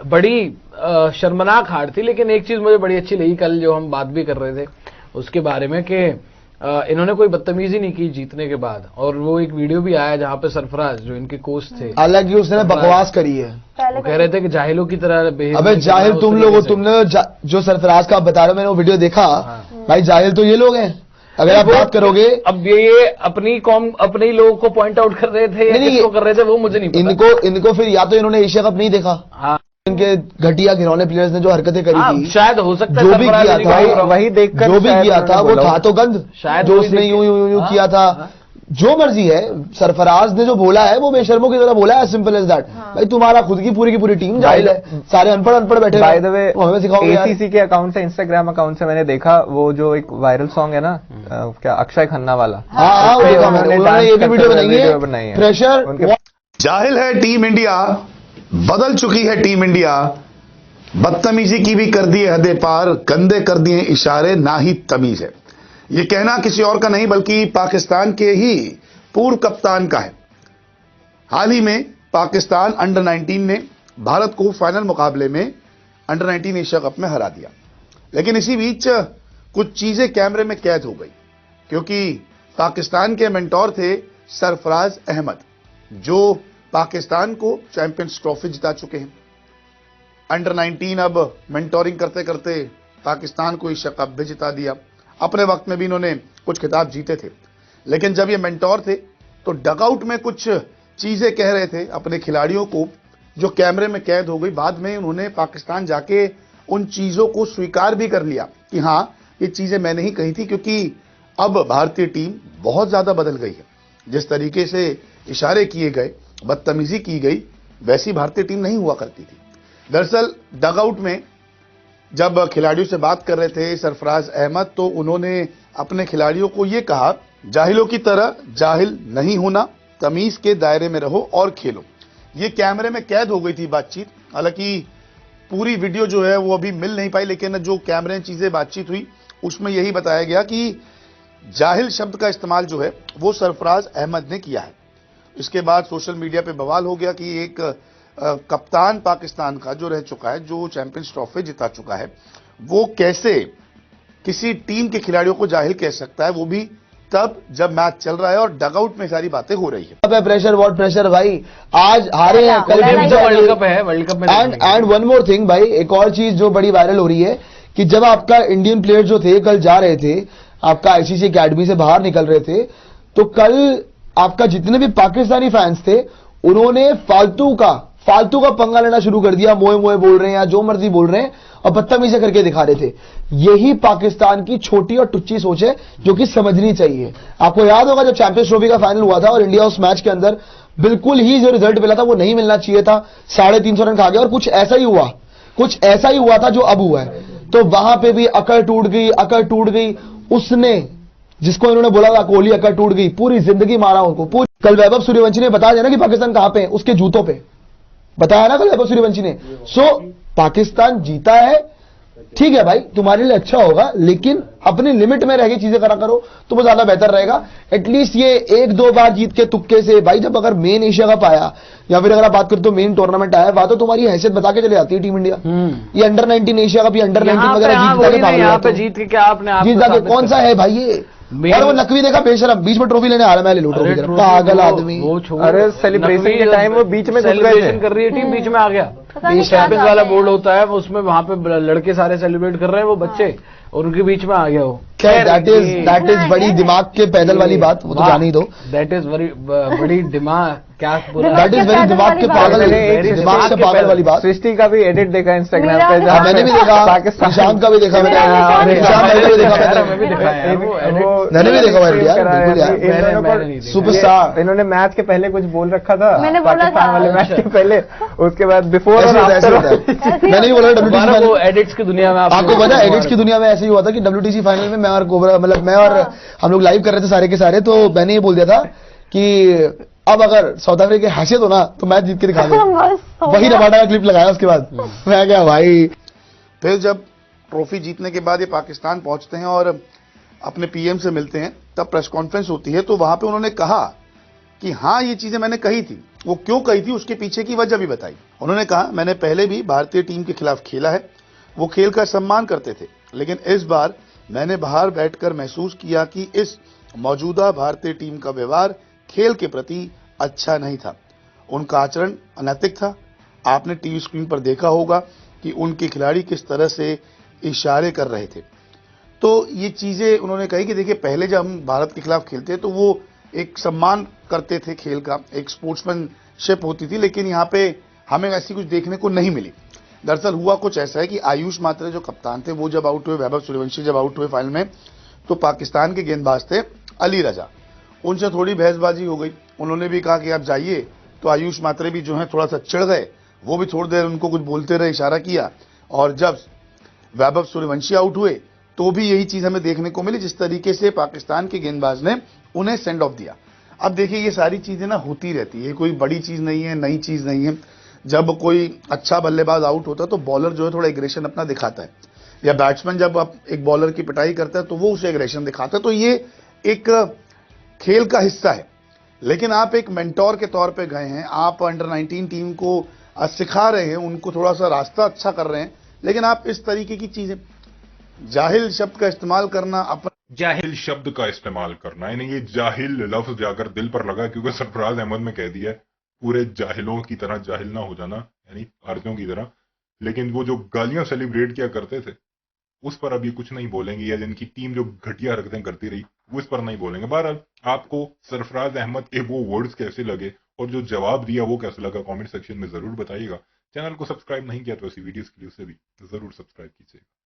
बड़ी शर्मनाक हार थी, लेकिन एक चीज मुझे बड़ी अच्छी लगी कल जो हम बात भी कर रहे थे उसके बारे में कि इन्होंने कोई बदतमीजी नहीं की जीतने के बाद, और वो एक वीडियो भी आया जहाँ पे सरफराज जो इनके कोच थे, हालांकि उसने बकवास करी है, वो कह रहे थे कि जाहिलों की तरह बिहेव। अबे जाहिल तुम लोग हो, तुमने जो सरफराज का बता रहे हो, मैंने वो वीडियो देखा। भाई जाहिल तो ये लोग हैं अगर आप बात करोगे। अब ये अपनी कौम अपने ही लोगों को पॉइंट आउट कर रहे थे या किसको कर रहे थे वो मुझे नहीं पता। इनको फिर या तो इन्होंने एशिया कप नहीं देखा, हाँ इनके घटिया घिनौने प्लेयर्स ने जो हरकतें करी थी, शायद हो सकता है जो भी किया था वही देखकर जो भी किया था वो था तो गंद, शायद जो उसने यूं किया था। जो मर्जी है, सरफराज ने जो बोला है वो बेशर्मों की तरह बोला है, सिंपल एज दैट। भाई तुम्हारा खुद की पूरी टीम जाहिल है, सारे अनपढ़ बैठे। बाय द वे हमें सिखाओगे यार। एसीसी के अकाउंट से, इंस्टाग्राम अकाउंट से मैंने देखा वो जो एक वायरल सॉन्ग है ना, क्या अक्षय खन्ना वाला। हाँ वो देखा मैंने, उन्होंने ये भी वीडियो बनाई है। प्रेशर जाहिल है टीम इंडिया, बदल चुकी है टीम इंडिया, बदतमीजी की भी कर दी है हदे पार, गंदे कर दिए इशारे, ना ही तमीज है। ये कहना किसी और का नहीं बल्कि पाकिस्तान के ही पूर्व कप्तान का है। हाल ही में पाकिस्तान अंडर 19 ने भारत को फाइनल मुकाबले में अंडर 19 एशिया कप में हरा दिया, लेकिन इसी बीच कुछ चीजें कैमरे में कैद हो गई, क्योंकि पाकिस्तान के मेंटोर थे सरफराज अहमद, जो पाकिस्तान को चैंपियंस ट्रॉफी जिता चुके हैं। अंडर 19 अब मेंटोरिंग करते करते पाकिस्तान को एशिया कप भी जिता दिया। अपने वक्त में भी इन्होंने कुछ खिताब जीते थे, लेकिन जब ये मेंटोर थे तो डगआउट में कुछ चीजें कह रहे थे अपने खिलाड़ियों को, जो कैमरे में कैद हो गई। बाद में उन्होंने पाकिस्तान जाके उन चीजों को स्वीकार भी कर लिया कि हाँ ये चीजें मैंने ही कही थी, क्योंकि अब भारतीय टीम बहुत ज्यादा बदल गई है। जिस तरीके से इशारे किए गए, बदतमीजी की गई, वैसी भारतीय टीम नहीं हुआ करती थी। दरअसल डगआउट में जब खिलाड़ियों से बात कर रहे थे सरफराज अहमद, तो उन्होंने अपने खिलाड़ियों को यह कहा, जाहिलों की तरह जाहिल नहीं होना, तमीज के दायरे में रहो और खेलो। ये कैमरे में कैद हो गई थी बातचीत। हालांकि पूरी वीडियो जो है वो अभी मिल नहीं पाई, लेकिन जो कैमरे में चीजें बातचीत हुई उसमें यही बताया गया कि जाहिल शब्द का इस्तेमाल जो है वो सरफराज अहमद ने किया है। इसके बाद सोशल मीडिया पे बवाल हो गया कि एक कप्तान पाकिस्तान का जो रह चुका है, जो चैंपियंस ट्रॉफी जिता चुका है, वो कैसे किसी टीम के खिलाड़ियों को जाहिल कह सकता है, वो भी तब जब मैच चल रहा है और डगआउट में सारी बातें हो रही है। प्रेशर व्हाट प्रेशर भाई, आज हारे हैं, कल वर्ल्ड कप है, वर्ल्ड कप में। एंड वन मोर थिंग भाई, एक और चीज जो बड़ी वायरल हो रही है कि जब आपका इंडियन प्लेयर जो थे कल जा रहे थे, आपका आईसीसी अकेडमी से बाहर निकल रहे थे, तो कल आपका जितने भी पाकिस्तानी फैंस थे उन्होंने फालतू का पंगा लेना शुरू कर दिया। मोए मोए बोल रहे हैं या जो मर्जी बोल रहे हैं और बदतमीजी करके दिखा रहे थे। यही पाकिस्तान की छोटी और टुच्ची सोच है जो कि समझनी चाहिए। आपको याद होगा जब चैंपियंस ट्रॉफी का फाइनल हुआ था और इंडिया उस मैच के अंदर बिल्कुल ही जो रिजल्ट मिला था वो नहीं मिलना चाहिए था, 350 रन खा गया, और कुछ ऐसा ही हुआ था जो अब हुआ है। तो वहां पे भी अकड़ टूट गई। उसने जिसको इन्होंने बोला था कोहली अकड़ टूट गई, पूरी जिंदगी मारा उनको। कल वैभव सूर्यवंशी ने बताया ना कि पाकिस्तान कहां पे है, उसके जूतों पे बताया ना कल वैभव सूर्यवंशी ने। पाकिस्तान जीता है, ठीक है भाई, तुम्हारे लिए अच्छा होगा, लेकिन अपनी लिमिट में रह के चीजें करा करो तो वो ज्यादा बेहतर रहेगा। एटलीस्ट ये 1-2 बार जीत के तुक्के से भाई, जब अगर मेन एशिया कप आया या फिर अगर आप बात करते तो मेन टूर्नामेंट आया, वहां तो तुम्हारी हैसियत बता के चले जाती है टीम इंडिया। ये अंडर 19 एशिया कप या अंडर 19 वगैरह जीत जाके कौन सा है भाई ये। और वो नकवी देखा बेशरम, बीच में ट्रॉफी लेने आ रहा, मैं ले लूं ट्रॉफी, पागल आदमी। अरे सेलिब्रेशन के टाइम वो बीच में सेलिब्रेशन कर रही है टीम, बीच में आ गया। चैंपियंस वाला बोर्ड होता है उसमें, वहां पे लड़के सारे सेलिब्रेट कर रहे हैं, वो बच्चे, और उनके बीच में आ गया वो। दैट इज बड़ी दिमाग के पैदल वाली बात, वो तो जान ही दो। दैट इज बड़ी दिमाग, क्या दैट इज वेरी दिमाग के पागल, दिमाग से पागल वाली बात। सृष्टि का भी एडिट देखा इंस्टाग्राम पे, मैंने भी देखा, पाकिस्तान का भी देखा, मैंने भी देखा यार, सुपरस्टार। इन्होंने मैच के पहले कुछ बोल रखा था, पाकिस्तान वाले मैच के पहले, उसके बाद बिफोर और आफ्टर। मैंने ही बोला WTC एडिट्स की दुनिया में, आपको पता है एडिट्स की दुनिया में ऐसे ही हुआ था कि WTC फाइनल में मैं और कोबरा, मतलब मैं और हम लोग लाइव कर रहे थे सारे के सारे, तो मैंने ये बोल दिया था कि अब अगर साउथ अफ्रीका की हैसियत हो ना तो मैच जीत के दिखा दो। वही रबाडा का क्लिप लगाया उसके बाद। मैं क्या भाई। फिर जब ट्रॉफी जीतने के बाद ये पाकिस्तान पहुंचते हैं और अपने पीएम से मिलते हैं, तब प्रेस कॉन्फ्रेंस होती है, तो वहां पे उन्होंने कहा कि हाँ ये चीजें मैंने कही थी, वो क्यों कही थी उसके पीछे की वजह भी बताई। उन्होंने कहा मैंने पहले भी भारतीय टीम के खिलाफ खेला है, वो खेल का सम्मान करते थे, लेकिन इस बार मैंने बाहर बैठकर महसूस किया कि इस मौजूदा भारतीय टीम का व्यवहार खेल के प्रति अच्छा नहीं था, उनका आचरण अनैतिक था। आपने टीवी स्क्रीन पर देखा होगा कि उनके खिलाड़ी किस तरह से इशारे कर रहे थे। तो ये चीजें उन्होंने कही कि देखिए पहले जब हम भारत के खिलाफ खेलते तो वो एक सम्मान करते थे, खेल का एक स्पोर्ट्समैनशिप होती थी, लेकिन यहाँ पे हमें ऐसी कुछ देखने को नहीं मिली। दरअसल हुआ कुछ ऐसा है कि आयुष मात्रे जो कप्तान थे वो जब आउट हुए, वैभव सूर्यवंशी जब आउट हुए फाइनल में, तो पाकिस्तान के गेंदबाज थे अली रजा, उनसे थोड़ी बहसबाजी हो गई। उन्होंने भी कहा कि आप जाइए, तो आयुष मात्रे भी जो है थोड़ा सा चिढ़ गए, वो भी थोड़ी देर उनको कुछ बोलते रहे, इशारा किया, और जब वैभव सूर्यवंशी आउट हुए तो भी यही चीज हमें देखने को मिली, जिस तरीके से पाकिस्तान के गेंदबाज ने उन्हें सेंड ऑफ दिया। अब देखिए ये सारी चीजें ना होती रहती है, कोई बड़ी चीज नहीं है, नई चीज नहीं है। जब कोई अच्छा बल्लेबाज आउट होता है तो बॉलर जो है थोड़ा एग्रेशन अपना दिखाता है, या बैट्समैन जब आप एक बॉलर की पिटाई करता है तो वो उसे एग्रेशन दिखाता है। तो ये एक खेल का हिस्सा है। लेकिन आप एक मेंटोर के तौर पे गए हैं, आप अंडर 19 टीम को सिखा रहे हैं, उनको थोड़ा सा रास्ता अच्छा कर रहे हैं, लेकिन आप इस तरीके की चीजें, जाहिल शब्द का इस्तेमाल करना, जाहिल शब्द का इस्तेमाल करना, यानी ये जाहिल लफ्ज जाकर दिल पर लगा, क्योंकि सरफराज अहमद ने कह दिया है पूरे जाहिलों की तरह जाहिल ना हो जाना, यानी आरतियों की तरह। लेकिन वो जो गालियां सेलिब्रेट किया करते थे उस पर अभी कुछ नहीं बोलेंगे, या जिनकी टीम जो घटिया हरकतें करती रही उस पर नहीं बोलेंगे। बहरहाल आपको सरफराज अहमद के वो वर्ड्स कैसे लगे और जो जवाब दिया वो कैसे लगा, कमेंट सेक्शन में जरूर बताइएगा। चैनल को सब्सक्राइब नहीं किया तो ऐसी वीडियोस के लिए उसे भी जरूर सब्सक्राइब कीजिएगा।